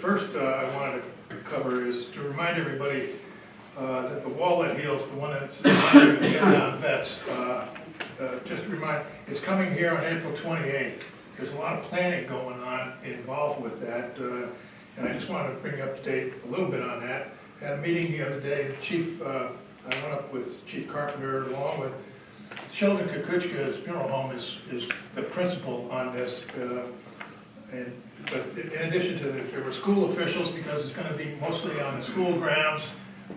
First, I wanted to cover is to remind everybody that the wall that heals, the one that's under the down vets, just to remind, it's coming here on April 28th. There's a lot of planning going on involved with that, and I just wanted to bring you up to date a little bit on that. Had a meeting the other day. The chief, I went up with Chief Carpenter along with Sheldon Kukuchka's funeral home is the principal on this, but in addition to that, there were school officials because it's going to be mostly on the school grounds.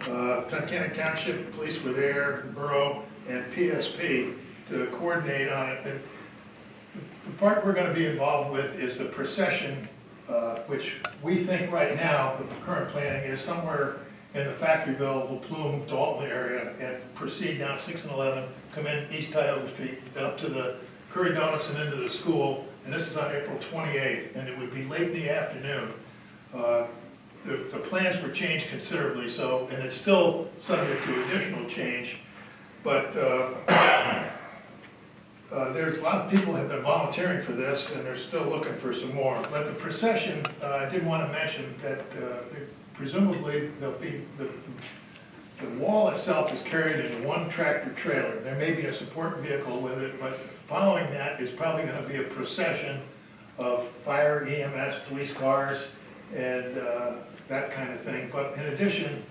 Tunkhannock Township Police were there, Boro, and PSP to coordinate on it. And the part we're going to be involved with is the procession, which we think right now, the current planning is somewhere in the Factoryville, Plume, Dalton area, and proceed down 6 and 11, come in East Tioga Street, up to the Curry Donuts and into the school, and this is on April 28th, and it would be late in the afternoon. The plans were changed considerably, so, and it's still subject to additional change, but there's a lot of people have been volunteering for this, and they're still looking for some more. But the procession, I did want to mention that presumably there'll be the wall itself is carried in one tractor trailer. There may be a support vehicle with it, but following that is probably going to be a procession of fire, EMS, police cars, and that kind of thing. But in addition,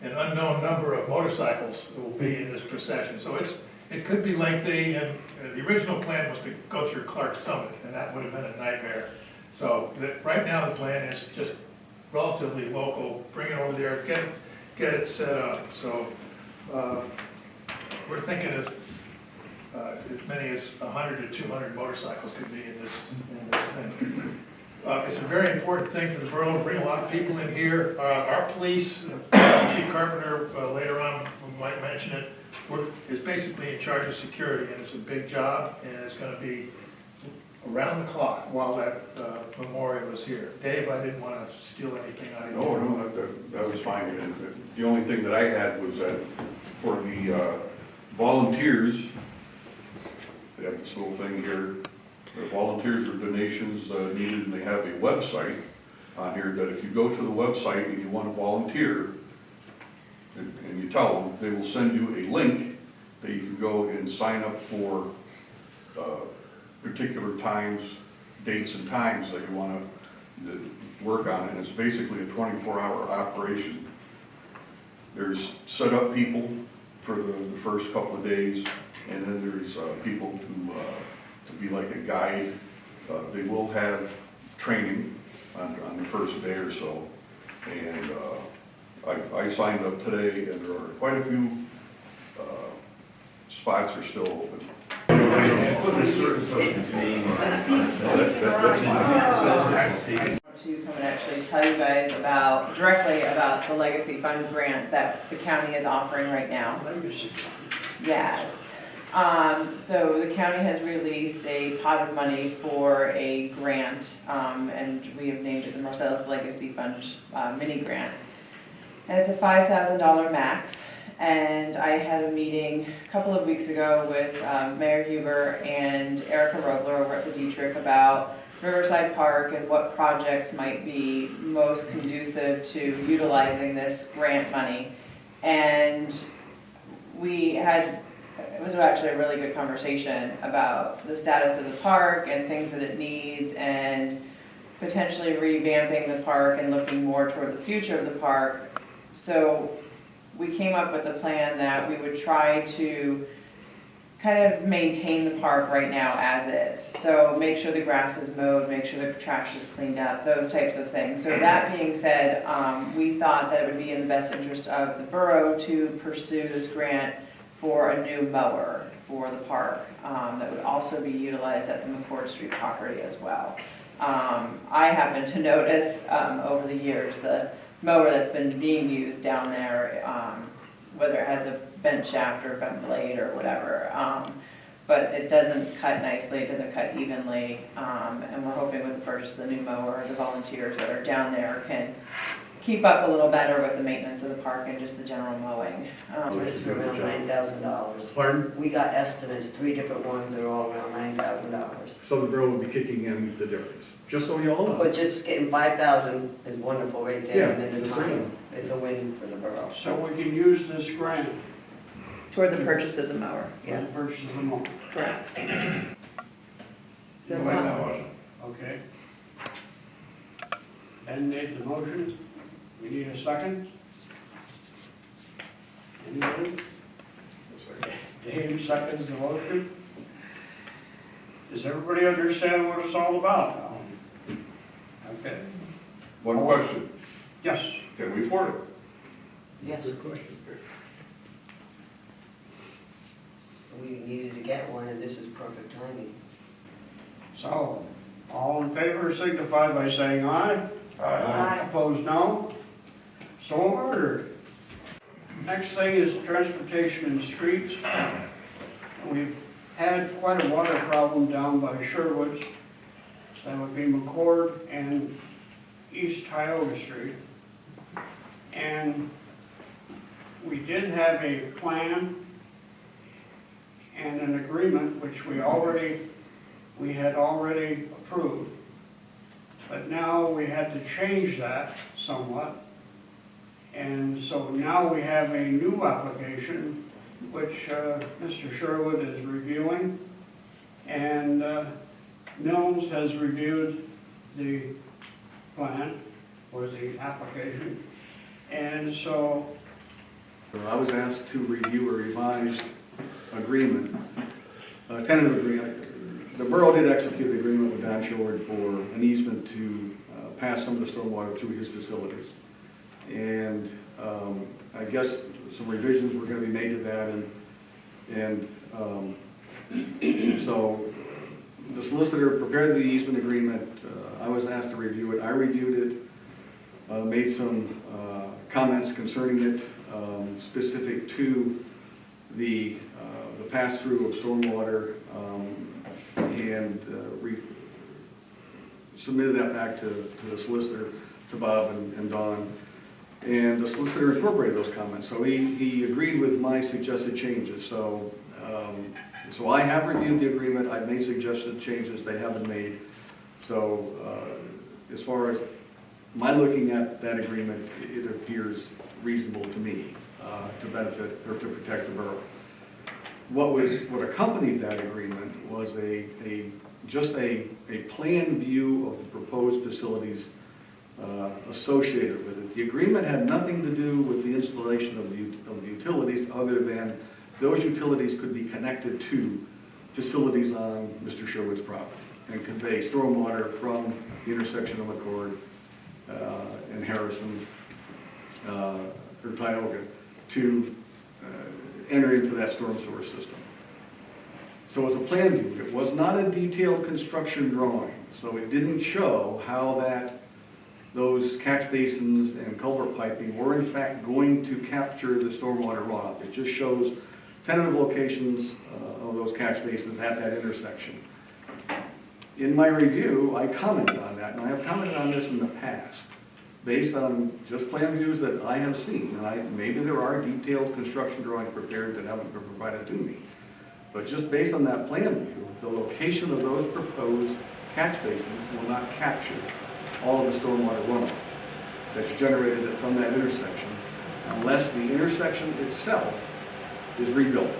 an unknown number of motorcycles will be in this procession. So it could be lengthy, and the original plan was to go through Clark Summit, and that would have been a nightmare. So right now the plan is just relatively local, bring it over there, get it set up. So we're thinking of as many as 100 to 200 motorcycles could be in this thing. It's a very important thing for the borough to bring a lot of people in here. Our police, Chief Carpenter later on might mention it, is basically in charge of security, and it's a big job, and it's going to be around the clock while that memorial is here. Dave, I didn't want to steal anything out of you. No, that was fine. And the only thing that I had was that for the volunteers, they have this little thing here, the volunteers or donations needed, and they have a website on here that if you go to the website and you want to volunteer, and you tell them, they will send you a link that you can go and sign up for particular times, dates and times that you want to work on, and it's basically a 24-hour operation. There's set up people for the first couple of days, and then there's people to be like a guide. They will have training on the first day or so, and I signed up today, and there are quite a few spots are still open. To come and actually tell you guys directly about the Legacy Fund grant that the county is offering right now. Yes. So the county has released a pot of money for a grant, and we have named it the Marcellus Legacy Fund mini grant. And it's a $5,000 max. And I had a meeting a couple of weeks ago with Mayor Huber and Erica Rogler over at the Dietrich about Riverside Park and what projects might be most conducive to utilizing this grant money. And it was actually a really good conversation about the status of the park and things that it needs, and potentially revamping the park and looking more toward the future of the park. So we came up with a plan that we would try to kind of maintain the park right now as is. So make sure the grass is mowed, make sure the trash is cleaned up, those types of things. So that being said, we thought that it would be in the best interest of the borough to pursue this grant for a new mower for the park that would also be utilized at the McCord Street property as well. I happen to notice over the years the mower that's been being used down there, whether it has a bent shaft or bent blade or whatever, but it doesn't cut nicely, it doesn't cut evenly, and we're hoping with the purchase of the new mower, the volunteers that are down there can keep up a little better with the maintenance of the park and just the general mowing. It's for around $9,000. Pardon? We got estimates, 3 different ones, they're all around $9,000. So the borough would be kicking in the difference, just so you all know. But just getting 5,000 is wonderful right there, and then the Yeah, time, it's a win for the borough. So we can use this grant Toward the purchase of the mower, for the purchase of the mower. correct. You can make that motion. Okay. Ben made the motion. We need a second. Anybody? Dave seconds the motion. Does everybody understand what it's all about now? Okay. One question, Yes. can we afford it? Yes, Good question. we needed to get one, and this is perfect timing. So, all in favor signify by saying aye. Aye. Opposed, no. So ordered. Next thing is transportation and streets. We've had quite a water problem down by Sherwood's. That would be McCord and East Tioga Street. And we did have a plan and an agreement, which we had already approved. But now we had to change that somewhat. And so now we have a new application, which Mr. Sherwood is reviewing. And Mills has reviewed the plan or the application. And so I was asked to review a revised agreement, a tentative agreement. The borough did execute an agreement with Don Sherwood for an easement to pass some of the stormwater through his facilities. And I guess some revisions were going to be made to that, and so the solicitor prepared the easement agreement. I was asked to review it. I reviewed it, made some comments concerning it, specific to the pass-through of stormwater, and submitted that back to the solicitor, to Bob and Don. And the solicitor incorporated those comments, so he agreed with my suggested changes. So I have reviewed the agreement, I've made suggested changes, they haven't made. So as far as my looking at that agreement, it appears reasonable to me to benefit or to protect the borough. What accompanied that agreement was just a planned view of the proposed facilities associated with it. The agreement had nothing to do with the installation of the utilities, other than those utilities could be connected to facilities on Mr. Sherwood's property and convey stormwater from the intersection of McCord and Harrison or Tioga to enter into that storm sewer system. So it was a plan view. It was not a detailed construction drawing, so it didn't show how those catch basins and culvert piping were in fact going to capture the stormwater runoff. It just shows tentative locations of those catch basins at that intersection. In my review, I commented on that, and I have commented on this in the past, based on just plan views that I have seen. And maybe there are detailed construction drawings prepared that haven't been provided to me. But just based on that plan view, the location of those proposed catch basins will not capture all of the stormwater runoff that's generated from that intersection unless the intersection itself is rebuilt.